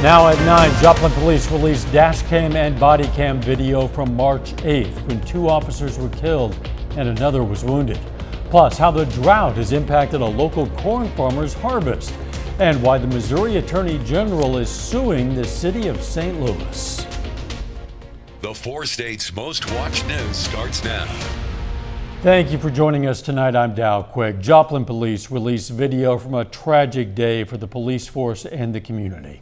Now at 9, Joplin police released dash cam and body cam video from March 8th when 2 officers were killed and another was wounded. Plus, how the drought has impacted a local corn farmer's harvest and why the Missouri Attorney General is suing the city of St. Louis. The 4 states' most watched news starts now. Thank you for joining us tonight. I'm Dow Quick. Joplin police released video from a tragic day for the police force and the community.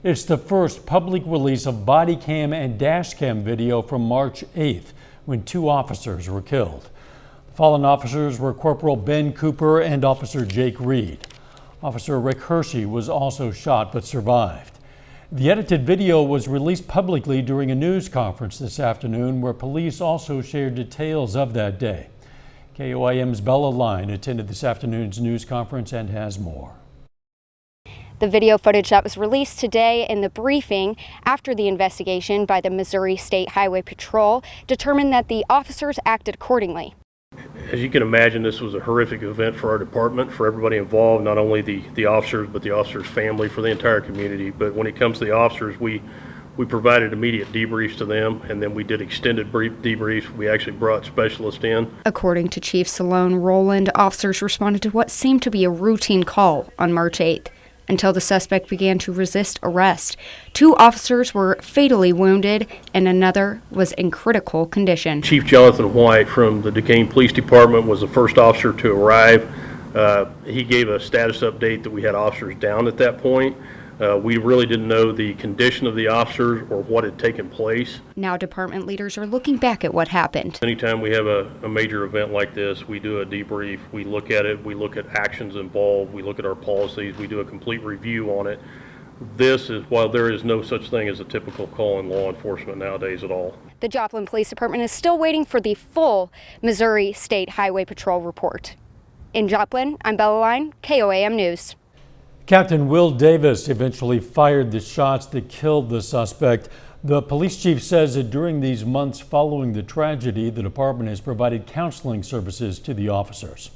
It's the first public release of body cam and dash cam video from March 8th when 2 officers were killed. Fallen officers were Corporal Ben Cooper and Officer Jake Reed. Officer Rick Hershey was also shot but survived. The edited video was released publicly during a news conference this afternoon where police also shared details of that day. KOAM's Bella Line attended this afternoon's news conference and has more. The video footage that was released today in the briefing after the investigation by the Missouri State Highway Patrol determined that the officers acted accordingly. As you can imagine, this was a horrific event for our department, for everybody involved, not only the officers, but the officers' family, for the entire community. But when it comes to the officers, we provided immediate debriefs to them, and then we did extended brief debriefs. We actually brought specialists in. According to Chief Salone Rowland, officers responded to what seemed to be a routine call on March 8th. Until the suspect began to resist arrest. 2 officers were fatally wounded and another was in critical condition. Chief Jonathan White from the Duquesne Police Department was the first officer to arrive. He gave a status update that we had officers down at that point. We really didn't know the condition of the officers or what had taken place. Now department leaders are looking back at what happened. Anytime we have a major event like this, we do a debrief, we look at it, we look at actions involved, we look at our policies, we do a complete review on it. This is, while there is no such thing as a typical call in law enforcement nowadays at all. The Joplin Police Department is still waiting for the full Missouri State Highway Patrol report. In Joplin, I'm Bella Line, KOAM News. Captain Will Davis eventually fired the shots that killed the suspect. The police chief says that during these months following the tragedy, the department has provided counseling services to the officers.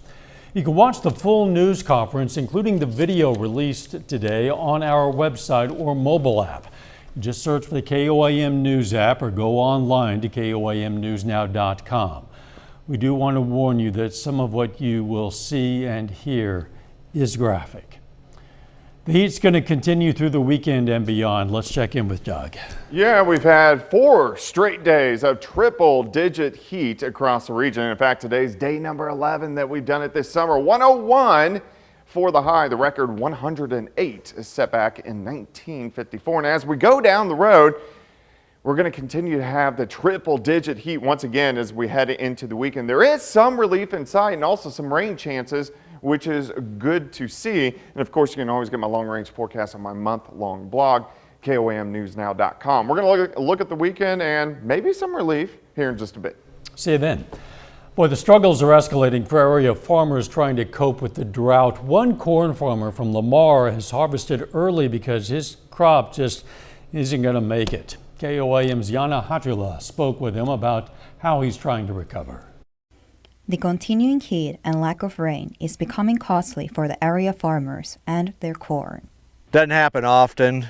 You can watch the full news conference, including the video released today, on our website or mobile app. Just search for the KOAM News app or go online to KOAMnewsnow.com. We do want to warn you that some of what you will see and hear is graphic. The heat's going to continue through the weekend and beyond. Let's check in with Doug. Yeah, we've had 4 straight days of triple-digit heat across the region. In fact, today's day number 11 that we've done it this summer. 101 for the high. The record 108 is set back in 1954. And as we go down the road, we're going to continue to have the triple-digit heat once again as we head into the weekend. There is some relief in sight and also some rain chances, which is good to see. And of course, you can always get my long-range forecast on my month-long blog, KOAMnewsnow.com. We're going to look at the weekend and maybe some relief here in just a bit. See you then. Boy, the struggles are escalating for area farmers trying to cope with the drought. One corn farmer from Lamar has harvested early because his crop just isn't going to make it. KOAM's Yana Hatula spoke with him about how he's trying to recover. The continuing heat and lack of rain is becoming costly for the area farmers and their corn. Doesn't happen often.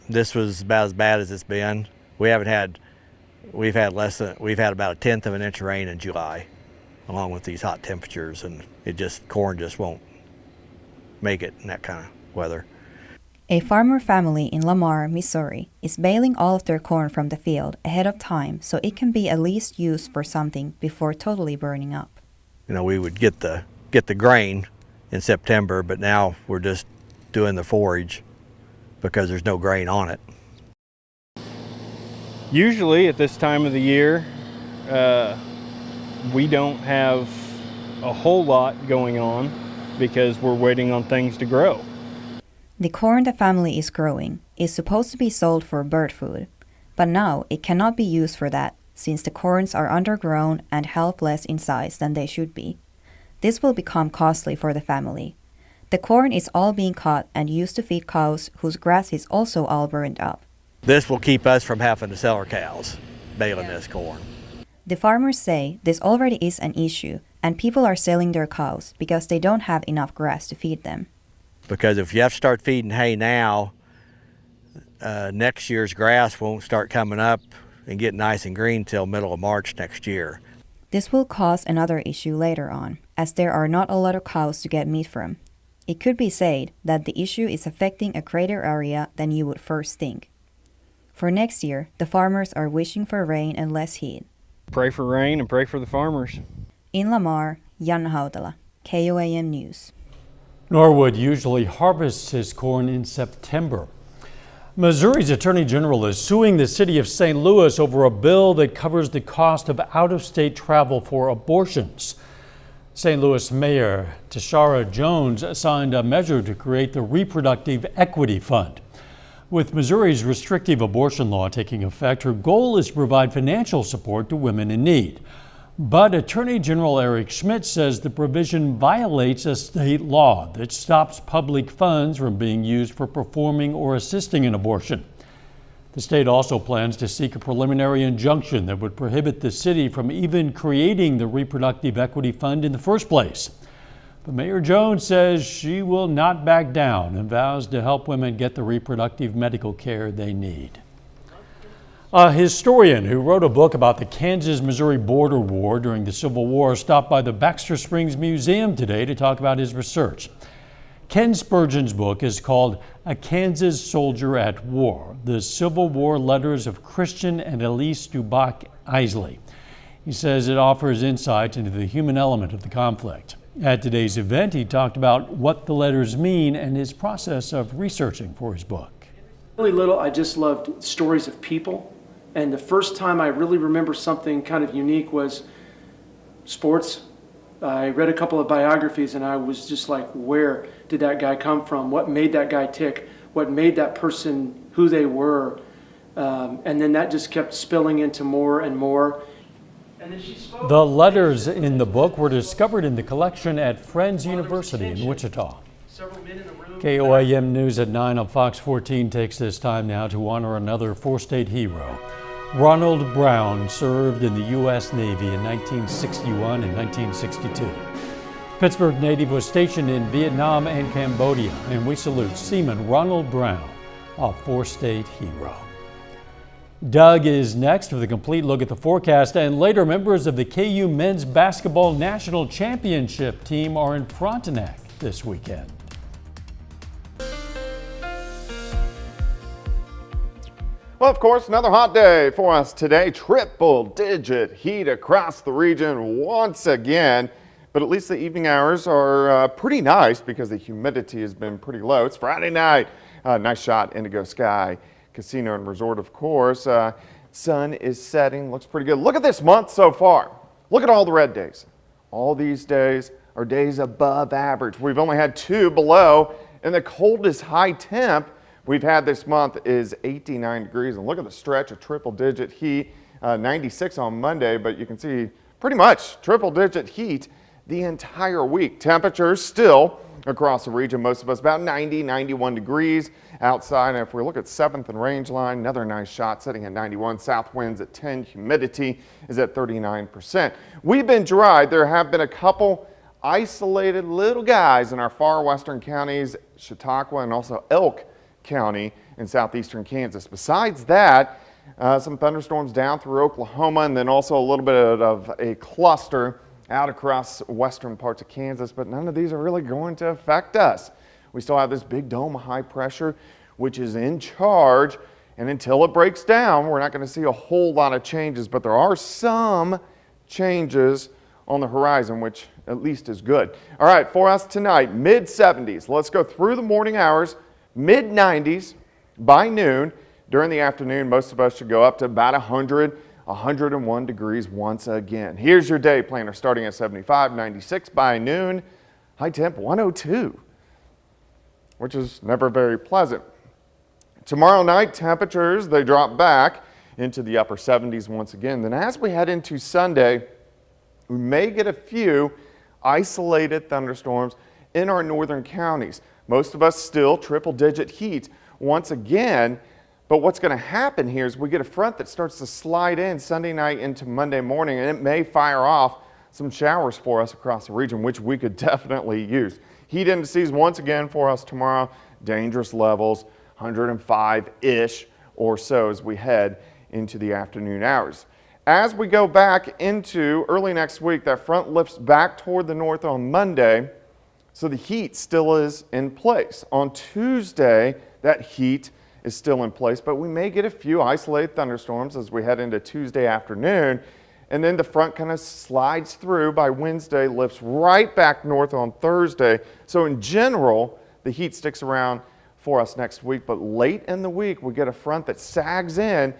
This was about as bad as it's been. We've had about 1/10 of an inch of rain in July, along with these hot temperatures, and corn just won't make it in that kind of weather. A farmer family in Lamar, Missouri, is baling all of their corn from the field ahead of time so it can be at least used for something before totally burning up. You know, we would get the grain in September, but now we're just doing the forage because there's no grain on it. Usually at this time of the year, we don't have a whole lot going on because we're waiting on things to grow. The corn the family is growing is supposed to be sold for bird food, but now it cannot be used for that since the corns are undergrown and half less in size than they should be. This will become costly for the family. The corn is all being cut and used to feed cows whose grass is also all burned up. This will keep us from having to sell our cows, baling this corn. The farmers say this already is an issue and people are selling their cows because they don't have enough grass to feed them. because if you have to start feeding hay now, next year's grass won't start coming up and get nice and green till middle of March next year. This will cause another issue later on, as there are not a lot of cows to get meat from. It could be said that the issue is affecting a greater area than you would first think. For next year, the farmers are wishing for rain and less heat. Pray for rain and pray for the farmers. In Lamar, Janna Hautala, KOAM News. Norwood usually harvests his corn in September. Missouri's Attorney General is suing the city of St. Louis over a bill that covers the cost of out-of-state travel for abortions. St. Louis Mayor Tashara Jones signed a measure to create the Reproductive Equity Fund. With Missouri's restrictive abortion law taking effect, her goal is to provide financial support to women in need. But Attorney General Eric Schmidt says the provision violates a state law that stops public funds from being used for performing or assisting in abortion. The state also plans to seek a preliminary injunction that would prohibit the city from even creating the Reproductive Equity Fund in the first place. But Mayor Jones says she will not back down and vows to help women get the reproductive medical care they need. A historian who wrote a book about the Kansas-Missouri border war during the Civil War stopped by the Baxter Springs Museum today to talk about his research. Ken Spurgeon's book is called A Kansas Soldier at War, the Civil War Letters of Christian and Elise Dubach Isley. He says it offers insight into the human element of the conflict. At today's event, he talked about what the letters mean and his process of researching for his book. Really little, I just loved stories of people. And the first time I really remember something kind of unique was sports. I read a couple of biographies and I was just like, where did that guy come from? What made that guy tick? What made that person who they were? And then that just kept spilling into more and more. And then she spoke. The letters in the book were discovered in the collection at Friends University in Wichita. KOAM News at 9 on Fox 14 takes this time now to honor another four-state hero. Ronald Brown served in the U.S. Navy in 1961 and 1962. Pittsburgh native was stationed in Vietnam and Cambodia, and we salute Seaman Ronald Brown, a four-state hero. Doug is next with a complete look at the forecast, and later members of the KU men's basketball national championship team are in Frontenac this weekend. Well, of course, another hot day for us today. Triple-digit heat across the region once again. But at least the evening hours are pretty nice because the humidity has been pretty low. It's Friday night. Nice shot, Indigo Sky Casino and Resort, of course. Sun is setting. Looks pretty good. Look at this month so far. Look at all the red days. All these days are days above average. We've only had 2 below, and the coldest high temp we've had this month is 89 degrees. And look at the stretch of triple-digit heat, 96 on Monday, but you can see pretty much triple-digit heat the entire week. Temperatures still across the region, most of us about 90, 91 degrees outside. And if we look at 7th and Range Line, another nice shot sitting at 91. South winds at 10. Humidity is at 39%. We've been dry. There have been a couple isolated little guys in our far western counties, Chautauqua and also Elk County in southeastern Kansas. Besides that, some thunderstorms down through Oklahoma, and then also a little bit of a cluster out across western parts of Kansas, but none of these are really going to affect us. We still have this big dome of high pressure, which is in charge, and until it breaks down, we're not going to see a whole lot of changes, but there are some changes on the horizon, which at least is good. All right, for us tonight, mid-70s. Let's go through the morning hours. Mid-90s by noon. During the afternoon, most of us should go up to about 100, 101 degrees once again. Here's your day planner starting at 75, 96 by noon. High temp 102, which is never very pleasant. Tomorrow night, temperatures, they drop back into the upper 70s once again. Then as we head into Sunday, we may get a few isolated thunderstorms in our northern counties. Most of us still triple-digit heat once again, but what's going to happen here is we get a front that starts to slide in Sunday night into Monday morning, and it may fire off some showers for us across the region, which we could definitely use. Heat indices once again for us tomorrow, dangerous levels, 105-ish or so as we head into the afternoon hours. As we go back into early next week, that front lifts back toward the north on Monday, so the heat still is in place. On Tuesday, that heat is still in place, but we may get a few isolated thunderstorms as we head into Tuesday afternoon, and then the front kind of slides through by Wednesday, lifts right back north on Thursday. So in general, the heat sticks around for us next week, but late in the week, we get a front that sags in,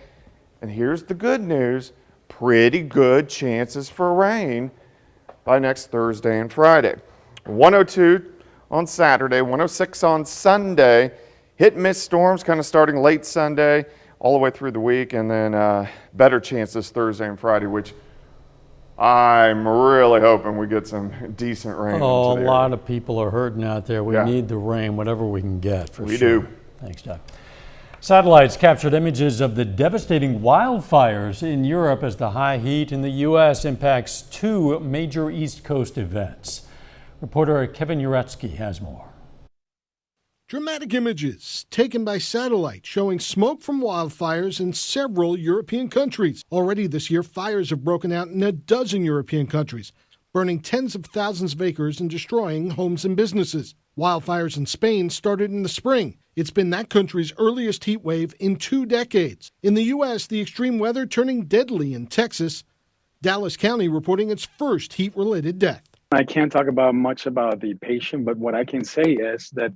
and here's the good news, pretty good chances for rain by next Thursday and Friday. 102 on Saturday, 106 on Sunday. Hit and miss storms kind of starting late Sunday all the way through the week, and then better chances Thursday and Friday, which I'm really hoping we get some decent rain. Oh, a lot of people are hurting out there. We need the rain, whatever we can get, for sure. We do. Thanks, Doug. Satellites captured images of the devastating wildfires in Europe as the high heat in the U.S. impacts two major East Coast events. Reporter Kevin Uretsky has more. Dramatic images taken by satellite showing smoke from wildfires in several European countries. Already this year, fires have broken out in a dozen European countries, burning tens of thousands of acres and destroying homes and businesses. Wildfires in Spain started in the spring. It's been that country's earliest heat wave in 2 decades. In the U.S., the extreme weather turning deadly in Texas. Dallas County reporting its first heat-related death. I can't talk about much about the patient, but what I can say is that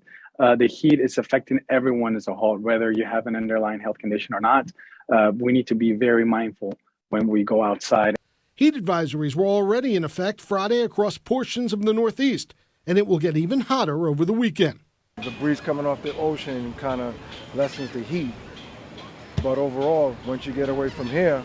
the heat is affecting everyone as a whole, whether you have an underlying health condition or not. We need to be very mindful when we go outside. Heat advisories were already in effect Friday across portions of the Northeast, and it will get even hotter over the weekend. The breeze coming off the ocean kind of lessens the heat, but overall, once you get away from here,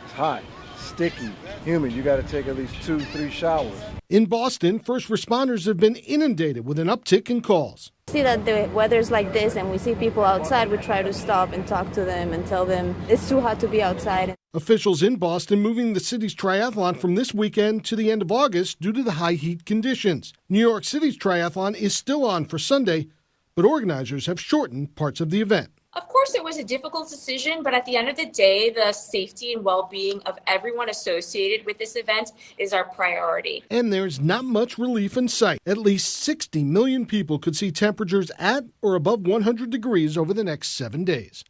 it's hot, sticky, humid. You got to take at least 2-3 showers. In Boston, first responders have been inundated with an uptick in calls. See that the weather's like this and we see people outside, we try to stop and talk to them and tell them it's too hot to be outside. Officials in Boston moving the city's triathlon from this weekend to the end of August due to the high heat conditions. New York City's triathlon is still on for Sunday, but organizers have shortened parts of the event. Of course, it was a difficult decision, but at the end of the day, the safety and well-being of everyone associated with this event is our priority. And there's not much relief in sight. At least 60 million people could see temperatures at or above 100 degrees over the next 7 days.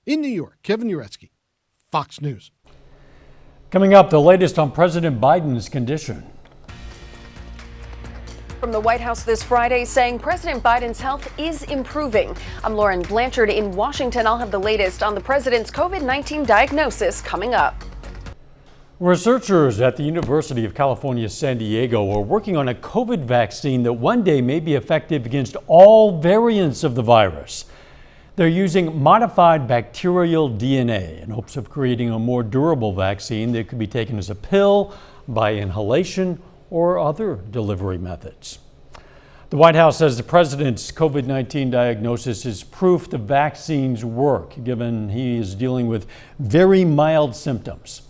In New York, Kevin Uretsky, Fox News. Coming up, the latest on President Biden's condition. From the White House this Friday saying President Biden's health is improving. I'm Lauren Blanchard in Washington. I'll have the latest on the president's COVID-19 diagnosis coming up. Researchers at the University of California, San Diego are working on a COVID vaccine that one day may be effective against all variants of the virus. They're using modified bacterial DNA in hopes of creating a more durable vaccine that could be taken as a pill, by inhalation, or other delivery methods. The White House says the president's COVID-19 diagnosis is proof the vaccines work, given he is dealing with very mild symptoms.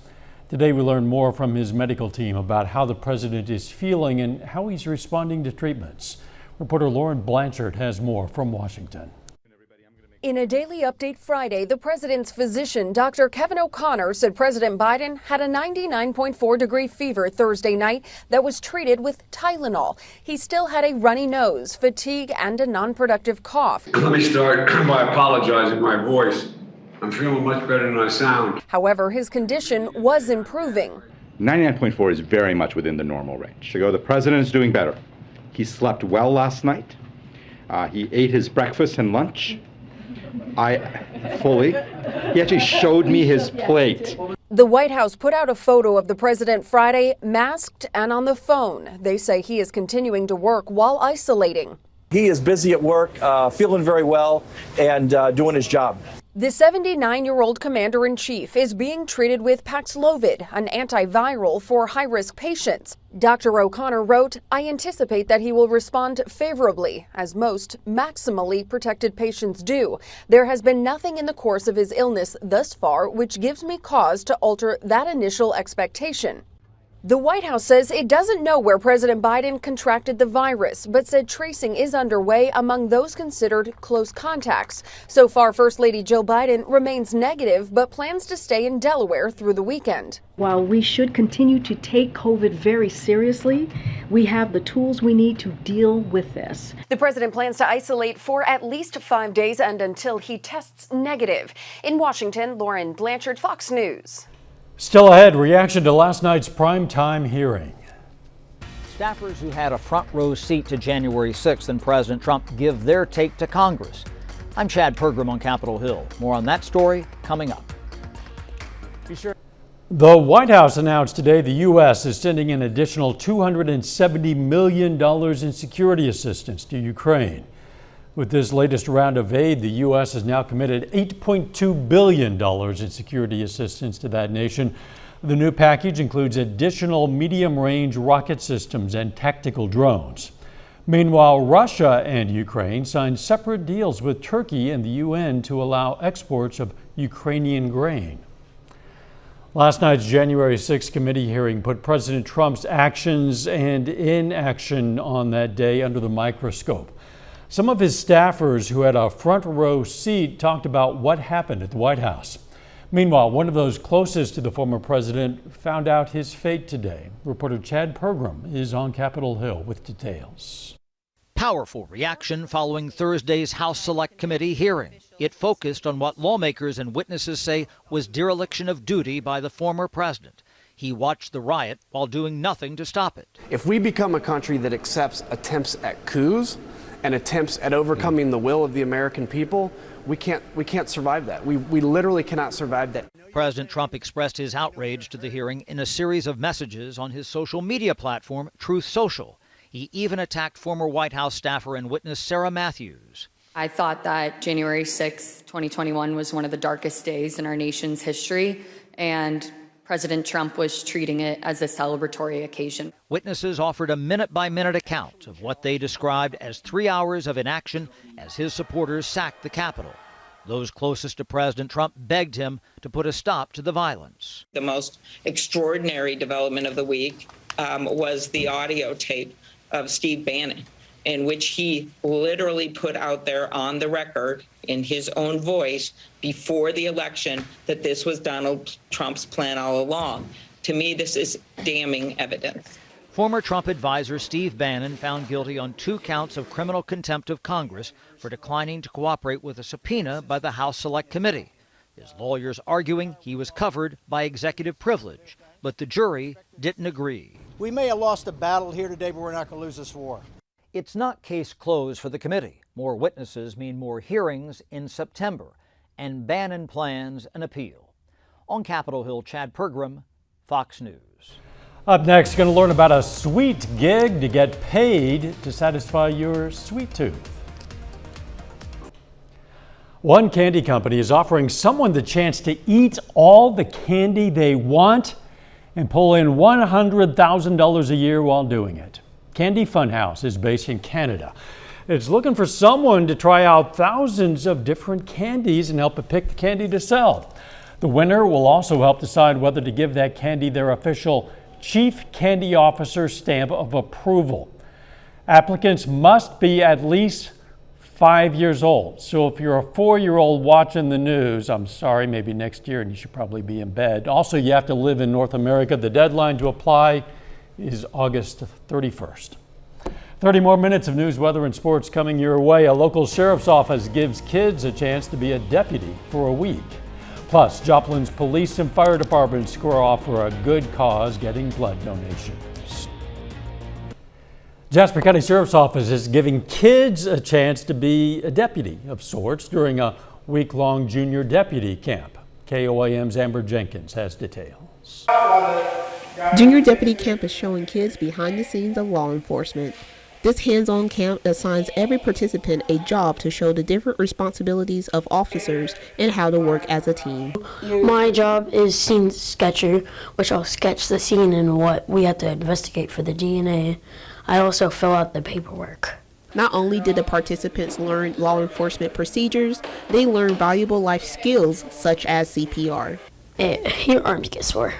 Today we learn more from his medical team about how the president is feeling and how he's responding to treatments. Reporter Lauren Blanchard has more from Washington. In a daily update Friday, the president's physician, Dr. Kevin O'Connor, said President Biden had a 99.4-degree fever Thursday night that was treated with Tylenol. He still had a runny nose, fatigue, and a non-productive cough. Let me start by apologizing for my voice. I'm feeling much better than I sound. However, his condition was improving. 99.4 is very much within the normal range. So the president is doing better. He slept well last night. He ate his breakfast and lunch. He actually showed me his plate. The White House put out a photo of the president Friday, masked and on the phone. They say he is continuing to work while isolating. He is busy at work, feeling very well, and doing his job. The 79-year-old commander-in-chief is being treated with Paxlovid, an antiviral for high-risk patients. Dr. O'Connor wrote, "I anticipate that he will respond favorably, as most maximally protected patients do. There has been nothing in the course of his illness thus far which gives me cause to alter that initial expectation." The White House says it doesn't know where President Biden contracted the virus, but said tracing is underway among those considered close contacts. So far, First Lady Jill Biden remains negative, but plans to stay in Delaware through the weekend. While we should continue to take COVID very seriously, we have the tools we need to deal with this. The president plans to isolate for at least 5 days and until he tests negative. In Washington, Lauren Blanchard, Fox News. Still ahead, reaction to last night's primetime hearing. Staffers who had a front row seat to January 6th and President Trump give their take to Congress. I'm Chad Pergram on Capitol Hill. More on that story coming up. Be sure. The White House announced today the U.S. is sending an additional $270 million in security assistance to Ukraine. With this latest round of aid, the U.S. has now committed $8.2 billion in security assistance to that nation. The new package includes additional medium-range rocket systems and tactical drones. Meanwhile, Russia and Ukraine signed separate deals with Turkey and the UN to allow exports of Ukrainian grain. Last night's January 6th committee hearing put President Trump's actions and inaction on that day under the microscope. Some of his staffers who had a front row seat talked about what happened at the White House. Meanwhile, one of those closest to the former president found out his fate today. Reporter Chad Pergram is on Capitol Hill with details. Powerful reaction following Thursday's House Select Committee hearing. It focused on what lawmakers and witnesses say was dereliction of duty by the former president. He watched the riot while doing nothing to stop it. If we become a country that accepts attempts at coups and attempts at overcoming the will of the American people, we can't survive that. We literally cannot survive that. President Trump expressed his outrage to the hearing in a series of messages on his social media platform, Truth Social. He even attacked former White House staffer and witness Sarah Matthews. I thought that January 6, 2021 was one of the darkest days in our nation's history, and President Trump was treating it as a celebratory occasion. Witnesses offered a minute-by-minute account of what they described as 3 hours of inaction as his supporters sacked the Capitol. Those closest to President Trump begged him to put a stop to the violence. The most extraordinary development of the week was the audio tape of Steve Bannon, in which he literally put out there on the record in his own voice before the election that this was Donald Trump's plan all along. To me, this is damning evidence. Former Trump advisor Steve Bannon found guilty on 2 counts of criminal contempt of Congress for declining to cooperate with a subpoena by the House Select Committee. His lawyers arguing he was covered by executive privilege, but the jury didn't agree. We may have lost a battle here today, but we're not going to lose this war. It's not case closed for the committee. More witnesses mean more hearings in September, and Bannon plans an appeal. On Capitol Hill, Chad Pergram, Fox News. Up next, going to learn about a sweet gig to get paid to satisfy your sweet tooth. One candy company is offering someone the chance to eat all the candy they want and pull in $100,000 a year while doing it. Candy Funhouse is based in Canada. It's looking for someone to try out thousands of different candies and help it pick the candy to sell. The winner will also help decide whether to give that candy their official Chief Candy Officer stamp of approval. Applicants must be at least 5 years old. So if you're a 4-year-old watching the news, I'm sorry, maybe next year and you should probably be in bed. Also, you have to live in North America. The deadline to apply is August 31st. 30 more minutes of news, weather, and sports coming your way. A local sheriff's office gives kids a chance to be a deputy for a week. Plus, Joplin's police and fire departments score off for a good cause, getting blood donations. Jasper County Sheriff's Office is giving kids a chance to be a deputy of sorts during a week-long junior deputy camp. KOAM's Amber Jenkins has details. Junior Deputy Camp is showing kids behind the scenes of law enforcement. This hands-on camp assigns every participant a job to show the different responsibilities of officers and how to work as a team. My job is scene sketcher, which I'll sketch the scene and what we have to investigate for the DNA. I also fill out the paperwork. Not only did the participants learn law enforcement procedures, they learned valuable life skills such as CPR. Your arms get sore.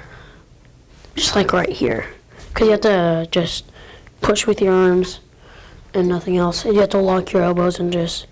just like right here, because you have to just push with your arms and nothing else. You have to lock your elbows and just...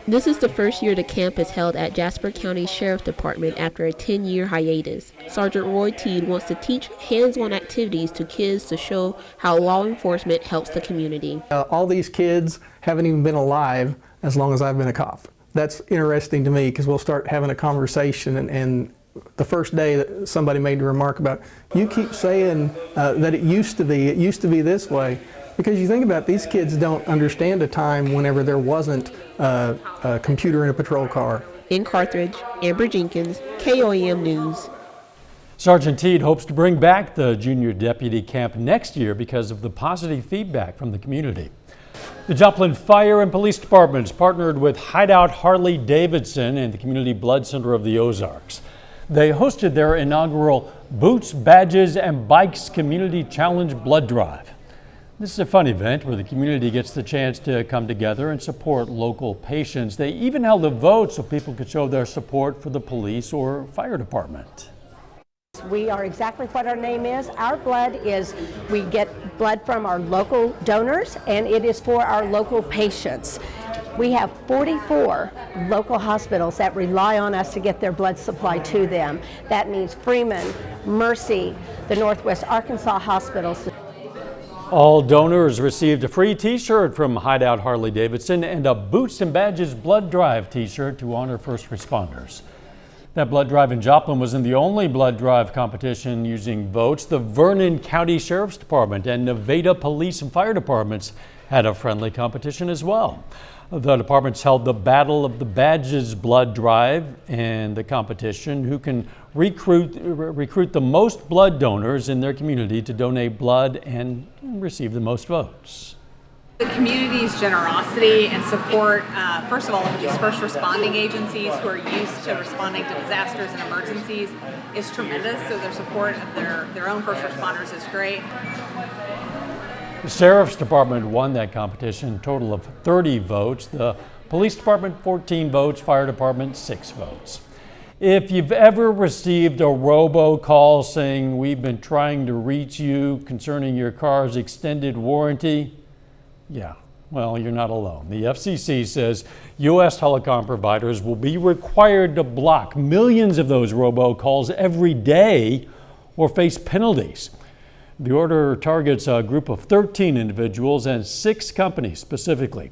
This is the first year the camp is held at Jasper County Sheriff Department after a 10-year hiatus. Sergeant Roy Teed wants to teach hands-on activities to kids to show how law enforcement helps the community. All these kids haven't even been alive as long as I've been a cop. That's interesting to me because we'll start having a conversation and the first day that somebody made a remark about, you keep saying that it used to be this way. Because you think about it, these kids don't understand a time whenever there wasn't a computer in a patrol car. In Carthage, Amber Jenkins, KOAM News. Sergeant Teed hopes to bring back the junior deputy camp next year because of the positive feedback from the community. The Joplin Fire and Police Departments partnered with Hideout Harley-Davidson and the Community Blood Center of the Ozarks. They hosted their inaugural Boots, Badges, and Bikes Community Challenge Blood Drive. This is a fun event where the community gets the chance to come together and support local patients. They even held a vote so people could show their support for the police or fire department. We are exactly what our name is. Our blood is, we get blood from our local donors, and it is for our local patients. We have 44 local hospitals that rely on us to get their blood supply to them. That means Freeman, Mercy, the Northwest Arkansas hospitals. All donors received a free t-shirt from Hideout Harley-Davidson and a Boots and Badges Blood Drive t-shirt to honor first responders. That blood drive in Joplin wasn't the only blood drive competition using votes. The Vernon County Sheriff's Department and Nevada Police and Fire Departments had a friendly competition as well. The departments held the Battle of the Badges blood drive and the competition who can recruit the most blood donors in their community to donate blood and receive the most votes. The community's generosity and support, first of all, of these first responding agencies who are used to responding to disasters and emergencies is tremendous. So their support of their own first responders is great. The Sheriff's Department won that competition, a total of 30 votes. The Police Department, 14 votes. Fire Department, 6 votes. If you've ever received a robocall saying we've been trying to reach you concerning your car's extended warranty, yeah, well, you're not alone. The FCC says U.S. telecom providers will be required to block millions of those robocalls every day or face penalties. The order targets a group of 13 individuals and 6 companies specifically.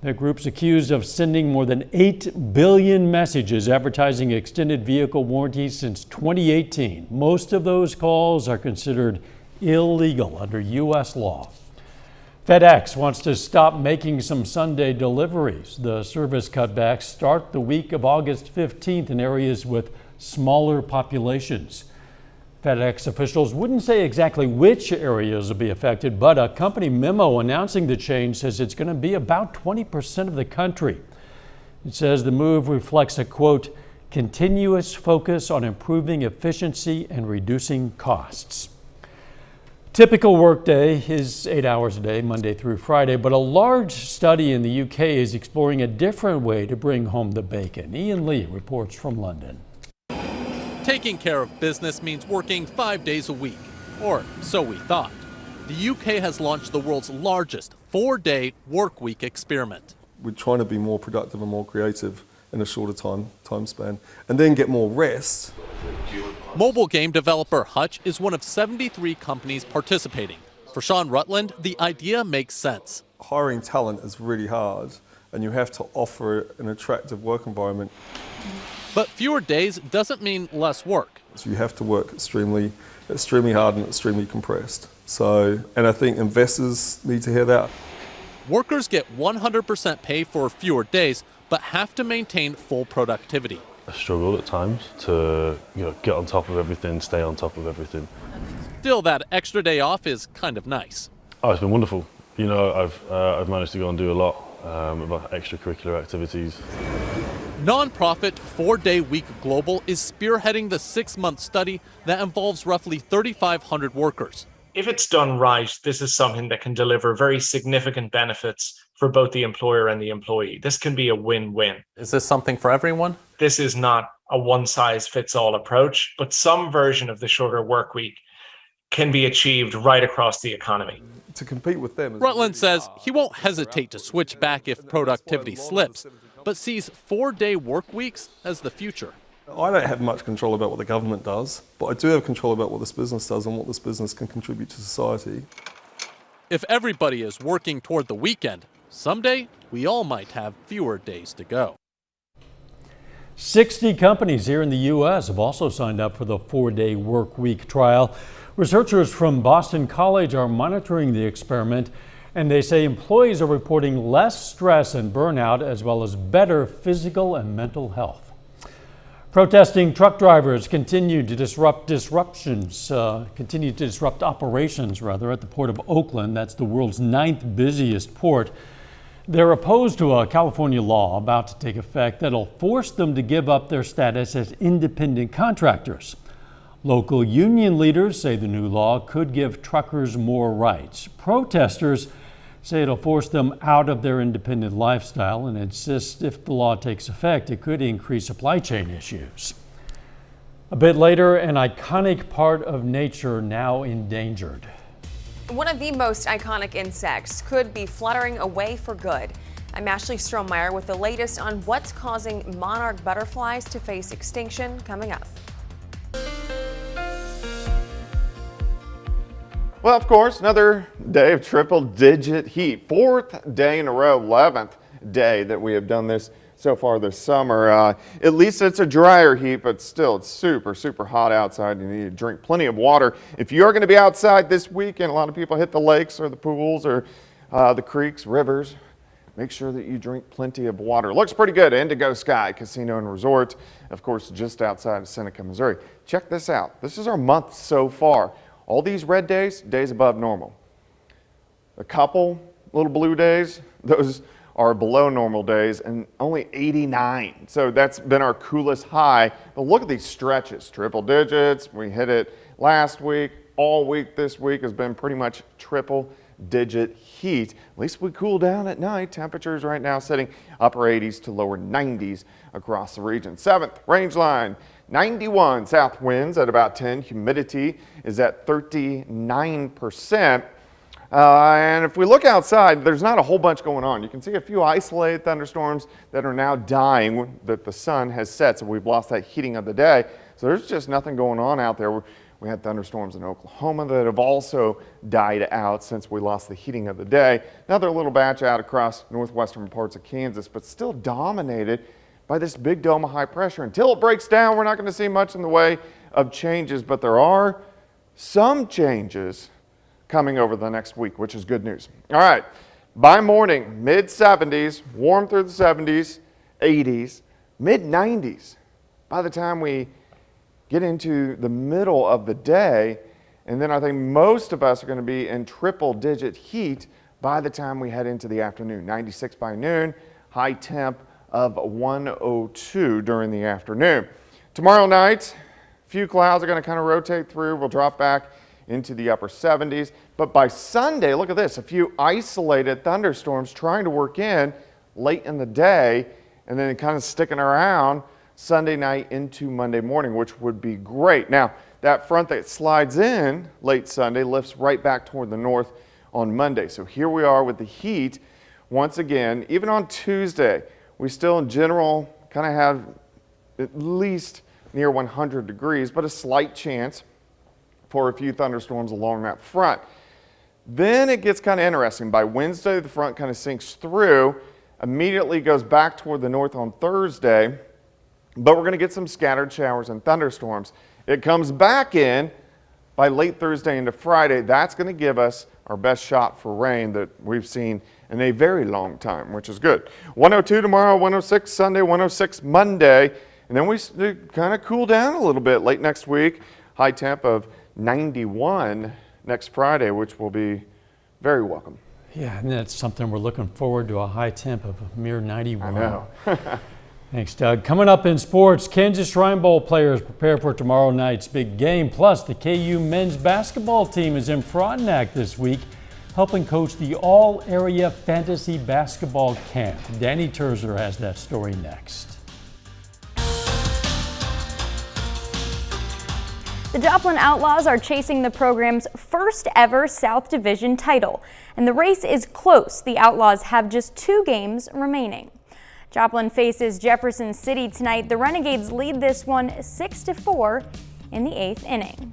The group's accused of sending more than 8 billion messages advertising extended vehicle warranties since 2018. Most of those calls are considered illegal under U.S. law. Fedex wants to stop making some Sunday deliveries. The service cutbacks start the week of August 15th in areas with smaller populations. FedEx officials wouldn't say exactly which areas will be affected, but a company memo announcing the change says it's going to be about 20% of the country. It says the move reflects a, quote, continuous focus on improving efficiency and reducing costs. Typical workday is 8 hours a day, Monday through Friday, but a large study in the UK is exploring a different way to bring home the bacon. Ian Lee reports from London. Taking care of business means working 5 days a week, or so we thought. The UK has launched the world's largest 4-day work week experiment. We're trying to be more productive and more creative in a shorter time span, and then get more rest. Mobile game developer Hutch is one of 73 companies participating. For Sean Rutland, the idea makes sense. Hiring talent is really hard, and you have to offer an attractive work environment. But fewer days doesn't mean less work. So you have to work extremely hard and extremely compressed. And I think investors need to hear that. Workers get 100% pay for fewer days, but have to maintain full productivity. I struggle at times to get on top of everything, stay on top of everything. Still, that extra day off is kind of nice. Oh, it's been wonderful. I've managed to go and do a lot about extracurricular activities. Nonprofit 4-Day Week Global is spearheading the 6-month study that involves roughly 3,500 workers. If it's done right, this is something that can deliver very significant benefits for both the employer and the employee. This can be a win-win. Is this something for everyone? This is not a one-size-fits-all approach, but some version of the shorter work week can be achieved right across the economy. To compete with them. Rutland says he won't hesitate to switch back if productivity slips, but sees 4-day work weeks as the future. I don't have much control about what the government does, but I do have control about what this business does and what this business can contribute to society. If everybody is working toward the weekend, someday we all might have fewer days to go. 60 companies here in the U.S. have also signed up for the 4-day work week trial. Researchers from Boston College are monitoring the experiment, and they say employees are reporting less stress and burnout, as well as better physical and mental health. Protesting truck drivers continue to disrupt operations at the Port of Oakland. That's the world's 9th busiest port. They're opposed to a California law about to take effect that'll force them to give up their status as independent contractors. Local union leaders say the new law could give truckers more rights. Protesters say it'll force them out of their independent lifestyle and insist if the law takes effect, it could increase supply chain issues. A bit later, an iconic part of nature now endangered. One of the most iconic insects could be fluttering away for good. I'm Ashley Strohmeyer with the latest on what's causing monarch butterflies to face extinction coming up. Well, of course, another day of triple-digit heat. 4th day in a row, 11th day that we have done this so far this summer. At least it's a drier heat, but still it's super, super hot outside. You need to drink plenty of water. If you're going to be outside this weekend, a lot of people hit the lakes or the pools or the creeks, rivers. Make sure that you drink plenty of water. Looks pretty good. Indigo Sky Casino and Resort, of course, just outside of Seneca, Missouri. Check this out. This is our month so far. All these red days, days above normal. A couple little blue days, those are below normal days, and only 89. So that's been our coolest high. But look at these stretches, triple digits. We hit it last week. All week this week has been pretty much triple digit heat. At least we cool down at night. Temperatures right now sitting upper 80s to lower 90s across the region. 7th range line, 91 south winds at about 10. Humidity is at 39%. And if we look outside, there's not a whole bunch going on. You can see a few isolated thunderstorms that are now dying that the sun has set, so we've lost that heating of the day. So there's just nothing going on out there. We had thunderstorms in Oklahoma that have also died out since we lost the heating of the day. Another little batch out across northwestern parts of Kansas, but still dominated by this big dome of high pressure. Until it breaks down, we're not going to see much in the way of changes, but there are some changes coming over the next week, which is good news. All right, by morning, mid-70s, warm through the 70s, 80s, mid-90s. By the time we get into the middle of the day, and then I think most of us are going to be in triple-digit heat by the time we head into the afternoon. 96 by noon, high temp of 102 during the afternoon. Tomorrow night, a few clouds are going to kind of rotate through. We'll drop back into the upper 70s. But by Sunday, look at this, a few isolated thunderstorms trying to work in late in the day and then kind of sticking around Sunday night into Monday morning, which would be great. Now, that front that slides in late Sunday lifts right back toward the north on Monday. So here we are with the heat once again. Even on Tuesday, we still in general kind of have at least near 100 degrees, but a slight chance for a few thunderstorms along that front. Then it gets kind of interesting. By Wednesday, the front kind of sinks through, immediately goes back toward the north on Thursday, but we're going to get some scattered showers and thunderstorms. It comes back in by late Thursday into Friday. That's going to give us our best shot for rain that we've seen in a very long time, which is good. 102 tomorrow, 106 Sunday, 106 Monday, and then we kind of cool down a little bit late next week. High temp of 91 next Friday, which will be very welcome. Yeah, and that's something we're looking forward to, a high temp of a mere 91. I know. Thanks, Doug. Coming up in sports, Kansas Shrine Bowl players prepare for tomorrow night's big game. Plus, the KU men's basketball team is in Frontenac this week, helping coach the all-area fantasy basketball camp. Danny Terzer has that story next. The Joplin Outlaws are chasing the program's first ever South Division title, and the race is close. The Outlaws have just 2 games remaining. Joplin faces Jefferson City tonight. The Renegades lead this one 6-4 in the 8th inning.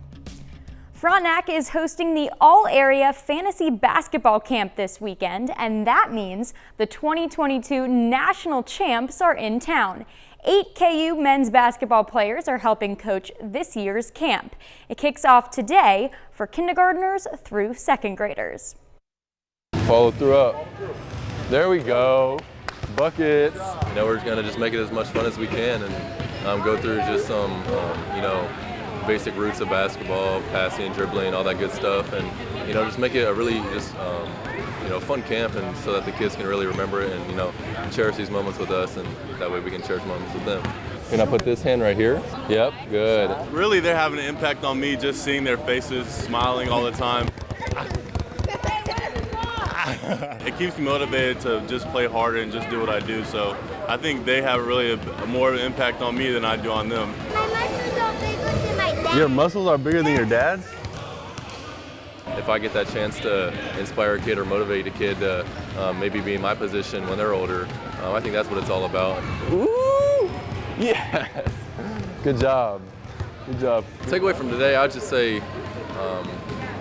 Frontenac is hosting the all-area fantasy basketball camp this weekend, and that means the 2022 national champs are in town. 8 KU men's basketball players are helping coach this year's camp. It kicks off today for kindergartners through 2nd graders. Follow through up. There we go. Buckets. You know, we're going to just make it as much fun as we can and go through just some, you know, basic roots of basketball, passing, dribbling, all that good stuff, and you know, just make it a really just you know, fun camp, and so that the kids can really remember it and you know, cherish these moments with us, and that way we can cherish moments with them. Can I put this hand right here? Yep, good. Really, they're having an impact on me, just seeing their faces, smiling all the time. It keeps me motivated to just play harder and just do what I do, so I think they have really a more of an impact on me than I do on them. Your muscles are bigger than your dad's? If I get that chance to inspire a kid or motivate a kid to maybe be in my position when they're older, I think that's what it's all about. Ooh, yes. Good job. Good job. Take away from today, I'd just say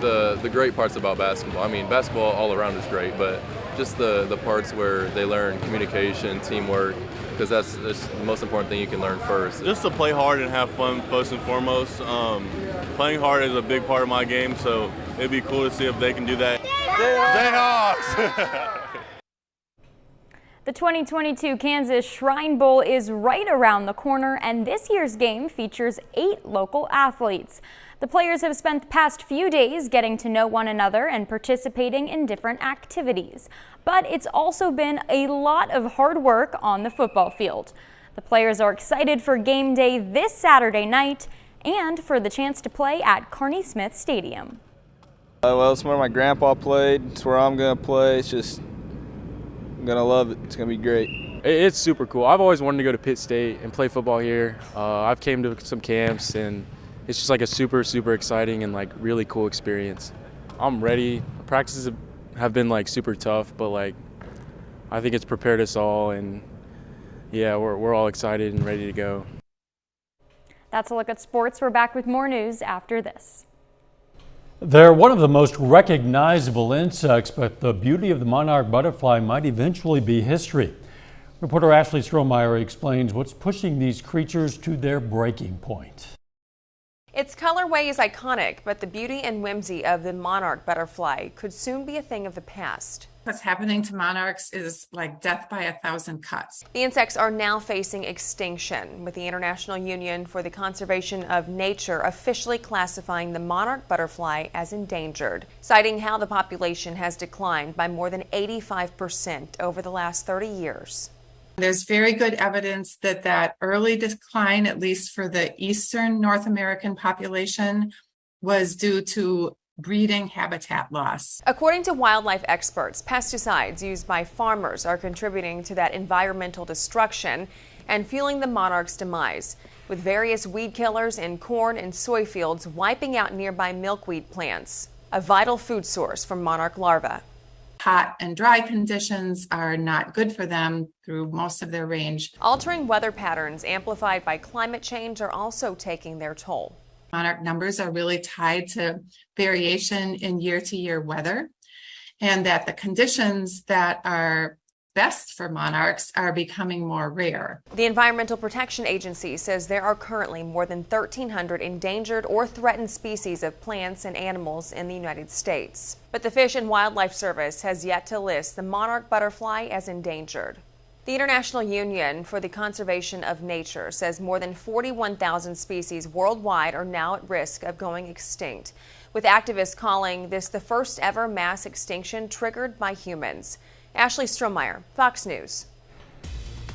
the great parts about basketball. I mean, basketball all around is great, but just the parts where they learn communication, teamwork, because that's the most important thing you can learn first. Just to play hard and have fun first and foremost. Playing hard is a big part of my game, so it'd be cool to see if they can do that. Jayhawks! The 2022 Kansas Shrine Bowl is right around the corner, and this year's game features 8 local athletes. The players have spent the past few days getting to know one another and participating in different activities. But it's also been a lot of hard work on the football field. The players are excited for game day this Saturday night and for the chance to play at Kearney Smith Stadium. Well, it's where my grandpa played. It's where I'm going to play. It's just, I'm going to love it. It's going to be great. It's super cool. I've always wanted to go to Pitt State and play football here. I've came to some camps, and it's just like a super exciting and like really cool experience. I'm ready. Practices have been like super tough, but like I think it's prepared us all, and yeah, we're all excited and ready to go. That's a look at sports. We're back with more news after this. They're one of the most recognizable insects, but the beauty of the monarch butterfly might eventually be history. Reporter Ashley Strohmeyer explains what's pushing these creatures to their breaking point. Its colorway is iconic, but the beauty and whimsy of the monarch butterfly could soon be a thing of the past. What's happening to monarchs is like death by 1,000 cuts. The insects are now facing extinction, with the International Union for the Conservation of Nature officially classifying the monarch butterfly as endangered, citing how the population has declined by more than 85% over the last 30 years. There's very good evidence that that early decline, at least for the Eastern North American population, was due to breeding habitat loss. According to wildlife experts, pesticides used by farmers are contributing to that environmental destruction and fueling the monarch's demise, with various weed killers in corn and soy fields wiping out nearby milkweed plants, a vital food source for monarch larvae. Hot and dry conditions are not good for them through most of their range. Altering weather patterns amplified by climate change are also taking their toll. Monarch numbers are really tied to variation in year-to-year weather, and that the conditions that are best for monarchs are becoming more rare. The Environmental Protection Agency says there are currently more than 1,300 endangered or threatened species of plants and animals in the United States. But the Fish and Wildlife Service has yet to list the monarch butterfly as endangered. The International Union for the Conservation of Nature says more than 41,000 species worldwide are now at risk of going extinct, with activists calling this the first ever mass extinction triggered by humans. Ashley Strohmeyer, Fox News.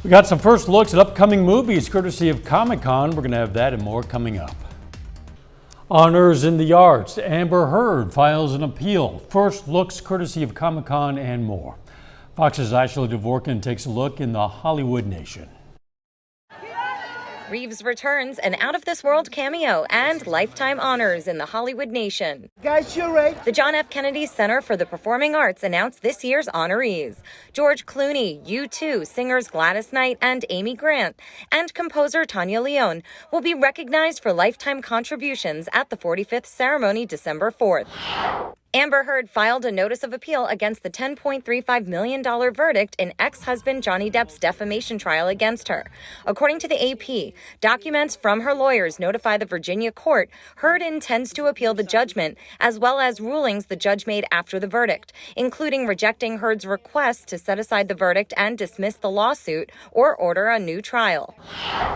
We got some first looks at upcoming movies courtesy of Comic-Con. We're going to have that and more coming up. Honors in the arts. Amber Heard files an appeal. First looks courtesy of Comic-Con and more. Fox's Ashley Dvorkin takes a look in the Hollywood nation. Reeves returns an out-of-this-world cameo and lifetime honors in the Hollywood nation. Guys, you're right. The John F. Kennedy Center for the Performing Arts announced this year's honorees. George Clooney, U2 singers Gladys Knight and Amy Grant, and composer Tanya Leone will be recognized for lifetime contributions at the 45th ceremony December 4th. Amber Heard filed a notice of appeal against the $10.35 million verdict in ex-husband Johnny Depp's defamation trial against her. According to the AP, documents from her lawyers notify the Virginia court Heard intends to appeal the judgment, as well as rulings the judge made after the verdict, including rejecting Heard's request to set aside the verdict and dismiss the lawsuit or order a new trial.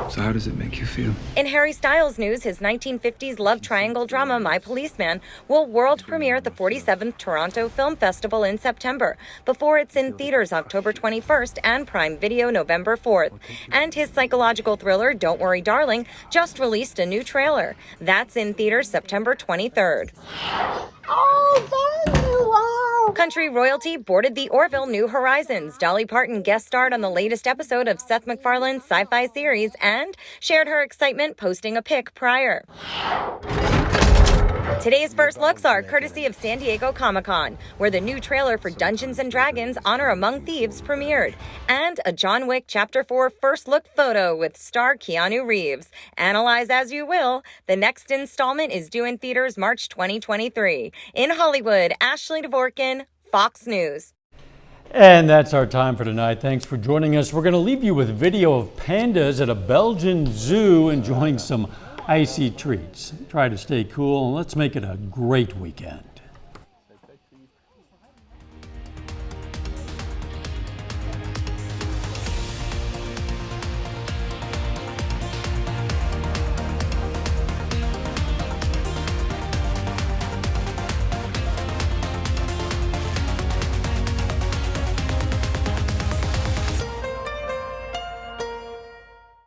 So how does it make you feel? In Harry Styles news, his 1950s love triangle drama My Policeman will world premiere at the 47th Toronto Film Festival in September, before it's in theaters October 21st and Prime Video November 4th. And his psychological thriller Don't Worry Darling just released a new trailer. That's in theaters September 23rd. Oh, there you are! Country royalty boarded the Orville New Horizons. Dolly Parton guest starred on the latest episode of Seth MacFarlane's sci-fi series and shared her excitement posting a pic prior. Today's first looks are courtesy of San Diego Comic-Con, where the new trailer for Dungeons & Dragons Honor Among Thieves premiered, and a John Wick Chapter 4 first look photo with star Keanu Reeves. Analyze as you will, the next installment is due in theaters March 2023. In Hollywood, Ashley Dvorkin, Fox News. And that's our time for tonight. Thanks for joining us. We're going to leave you with video of pandas at a Belgian zoo enjoying some icy treats. Try to stay cool and let's make it a great weekend.